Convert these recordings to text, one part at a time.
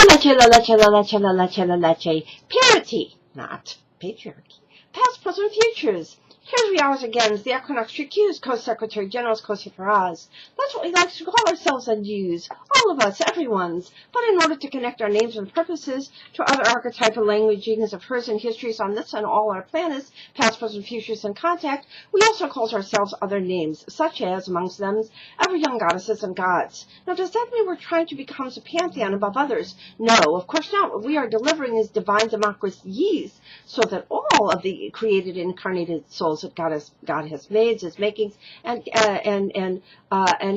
LALECHELALECHE. Parity, not patriarchy. Past, present, futures. Here we are again as the Equinoxtrueqsz, Co-Secretary General's Co-Secretary. That's what we like to call ourselves and use. All of us, everyone's. But in order to connect our names and purposes to other archetypal languages of hers and histories on this and all our planets, past, present, futures, and contact, we also call ourselves other names, such as, amongst them, ever young goddesses and gods. Now, does that mean we're trying to become a pantheon above others? No, of course not. What we are delivering is divine democracies, so that all of the created incarnated souls that God has made, is making, and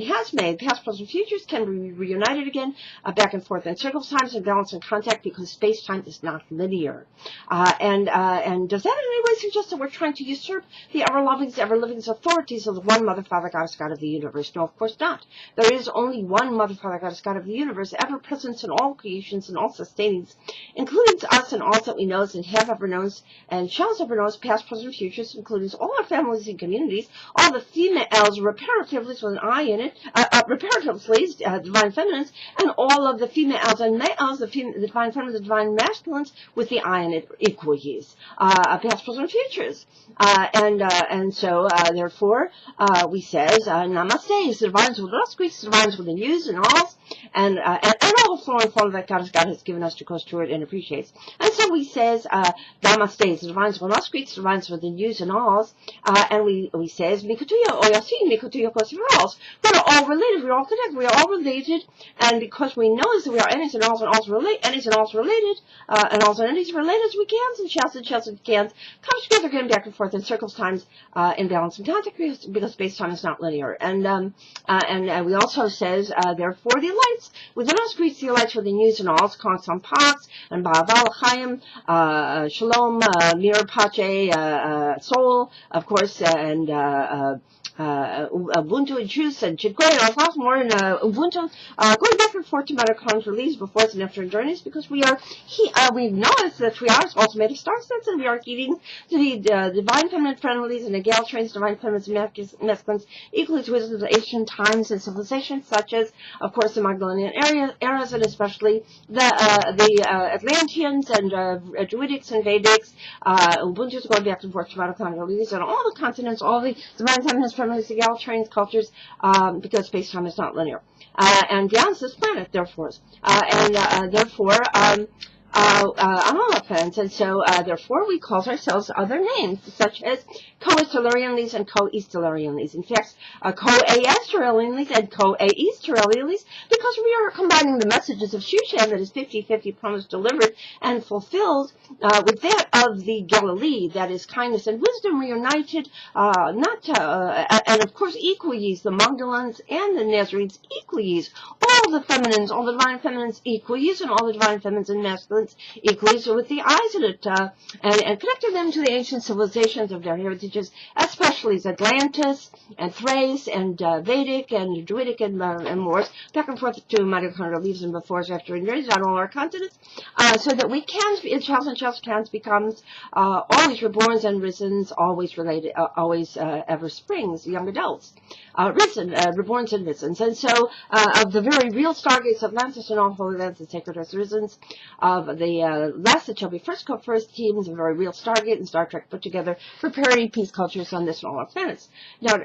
has made, past, present, futures, can be reunited again, back and forth in circles, times, and balance and contact, because space-time is not linear. And does that in any way suggest that we're trying to usurp the ever-living authorities of the one Mother, Father, Goddess, God of the universe? No, of course not. There is only one Mother, Father, Goddess, God of the universe, ever present in all creations and all sustainings, including us and all that we know and have ever known and shall ever know, past, present, futures, including all our families and communities, all the females reparatively with an I in it, reparatively, divine feminines, and all of the females and males, the divine feminines, the divine masculines, with the I in it, equals, past, present, futures. And so, therefore, we says, Namaste, the divines with us, Greeks, the divines with the news and all, and all the flow and form that God has given us to coast toward and appreciates. And so we says, Namaste, the divines with us, Greeks, the divines with the news and all, and we says, Mikutuya, Oyasin, Mikutuya, Kosiros. We're all related, we're all connected, we're all related, and because we know that we are entities and alls related, and alls related as we can, and shells and cans, come together again back and forth in circles, times, in balance and contact, because space-time is not linear. And we also says, therefore, the lights within us, Greece, the lights for the news and alls, Comingsz and Pax, and Ba'aval, Chaim, Shalom, Mir, Pache, Soul, of course, and Ubuntu and Truth and Chidgoy and lots more in Ubuntu, going back and forth to mitochondrial release before and after journeys, because we've noticed that we are ultimate star sets, and we are heating the divine feminine friendlies and egalitarians, divine feminines and masculines, equally to wisdom of ancient times and civilizations, such as, of course, the Magdalenian eras, and especially the Atlanteans and Druidics and Vedics, Ubuntu's going back and forth to mitochondrial release, and all the continents, all the divine feminines, egalitarian cultures, because space-time is not linear. And beyond this planet, therefore, on all our planets, and so, therefore, we call ourselves other names, such as co-Stellarianles and co-Estellarianles. In fact, co-Aesteralianles and co-Aesteralianles, because we are combining the messages of Shushan, that is 50-50 promise delivered and fulfilled, with that of the Galilee, that is kindness and wisdom reunited, and of course, equals, the Magdalens and the Nazarenes, equals, all the feminines, all the divine feminines, equals, and all the divine feminines and masculines, equally, so with the eyes in it, and connecting them to the ancient civilizations of their heritages, especially Atlantis and Thrace and Vedic and Druidic and more, back and forth to mitochondrial leaves and befores, after and during on all our continents, so that we can, in shells and shells cans, becomes always reborns and risens, always related, always ever springs, young adults. Reborns and risens. And so, of the very real stargates of Atlantis and all holy lands and sacred earth risens, of the last that shall be first come first teams, a very real Stargate and Star Trek put together for parity, peace, cultures on this and all our planets. Now,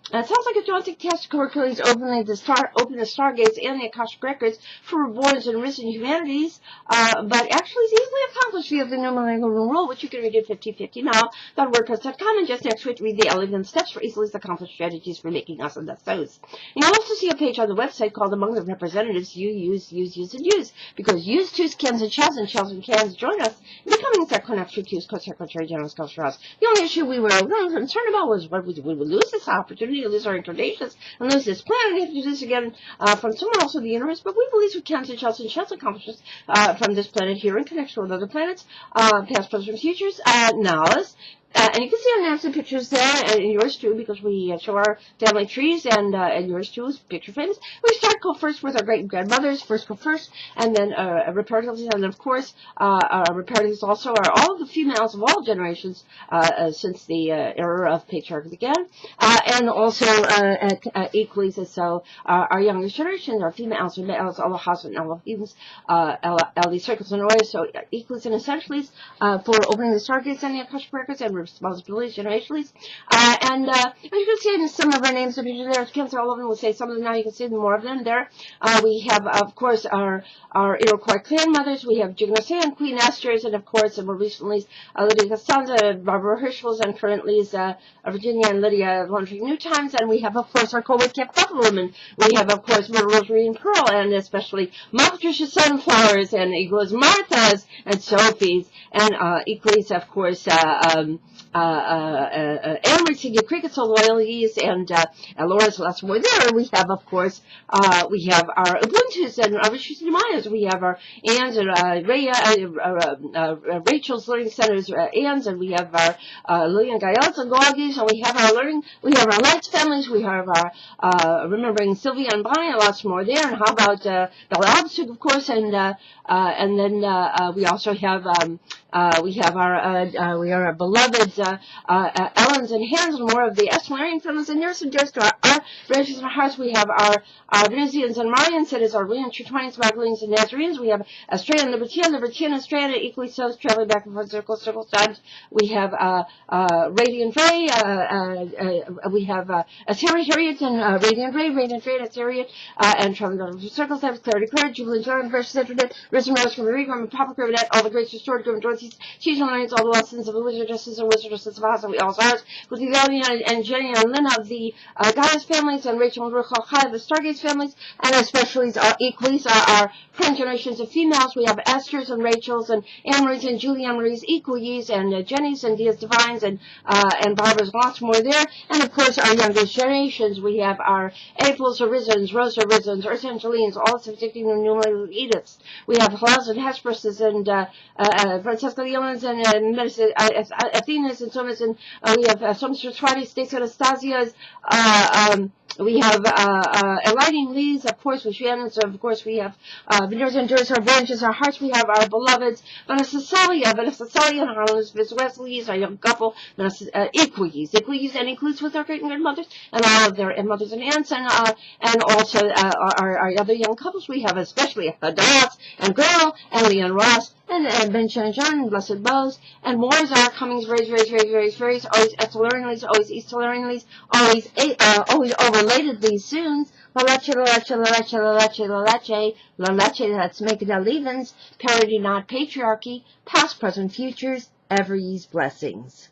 it sounds like a daunting task to Hercules open the Stargates and the Akashic Records for reborns and risen humanities, but actually it's easily accomplished via the numerical rule, which you can read at 50/50 now, .wordpress.com, and just next week read the 11 steps for easily accomplished strategies for making us and those. You'll also see a page on the website called Among the Representatives You Use, and Use, because use, twos, cans, and shells and cans join us in becoming the Equinoxtrueqsz, Co-Secretary General's Council. The only issue we were concerned about was what we would lose this opportunity, lose our incarnations, and lose this planet, and we have to do this again from someone else in the universe, but we believe we can to shells and shells accomplishments from this planet here in connection with other planets, past, present, futures, now, And you can see our names and pictures there, and yours too, because we show our family trees, and yours too is picture famous. We start go first with our great-grandmothers, first go first, and then reparatives, and then of course, reparatives also are all the females of all generations since the era of patriarchy began, and also equally so our younger generations, our females and males, all the husband, all the husbands, LD circles and oils, so equals and essentially for opening the stargates and the Akashic records and responsibilities generationally. And as you can see in some of our names, if you there, can't say all of them, we'll say some of them now, you can see more of them there. We have, of course, our Iroquois clan mothers, we have Jignosay and Queen Esther's, and of course, more recently, Lydia Costanza, Barbara Hirschel's, and currently is Virginia and Lydia Laundry New Times, and we have, of course, our Cold Kept Buffalo women. We have, of course, Mother Rosary and Pearl, and especially Mother Patricia Sunflowers, and equals Martha's, and Sophie's, and equals, of course, Emerson, Cricket's loyalties, and Laura's lots more there. We have, of course, we have our Ubuntu's and Rishis and Mayas. We have our Anne's and Rachel's Learning Center's Anne's, and we have our Lillian Gael's and Goggies, and we have our our Lights families. We have our remembering Sylvia and Bonnie, and lots more there. And how about Bella Absug, of course, and then we also have we are our beloved Ellen's and Hans, and more of the Esmerian families, and there's some just to our branches in our hearts. We have our Venusians and Marians, that is our reintertwines, Magdalenes and Nazarenes. We have Astrea and Libertine, Astrea, and equally so, traveling back and forth circle times. We have Radiant Ray, we have Harriet and Radiant Ray, and Harriet, and traveling back and forth circle times, Clarity, Jubilant Jordan, versus Internet, Risen Rose, Marie, Roman Papa, Gravinet, all the greats restored, Gravinet, Dorothy's, she's learning all the lessons of the wizard justice and wizard justice of Oz, and we also ours, with the Valiant and Jenny and Lynn of the Goddess families, and Rachel and Ruchel of the Stargates families, and especially equally our current generations of females. We have Esther's and Rachel's and Anne-Marie's and Julie-Anne Marie's, Equally's, and Jenny's and Dia's Divines, and Barbara's, lots more there. And of course, our youngest generations, we have our April's Arisons, Rosa Arisons, Earth Angelines, all the particular numerous Ediths. We have Hellas and Hesperuses and Francesca Leon's and Athena's and Thomas, and we have Thomas Friday, Stacy Anastasia's, we have Lighting Lee's, of course, with Shannon's, of course, we have Vineyards and Joys, our branches, our hearts, we have our beloveds, Vanessa Salia and Harlan's, Miss Wesley's, our young couple, Equally's, and includes with our great-grandmothers, and all of their mothers and aunts, and also our other young couples. We have especially Doss and Girl, and Leon Ross, and Ben John, and Blessed Bows, and more is our Comingsz, always East-Learningly, always East-Learningly, always overlatedly Soons, Laleche, let's make it Elevens, parody not patriarchy, past, present, futures, every blessings.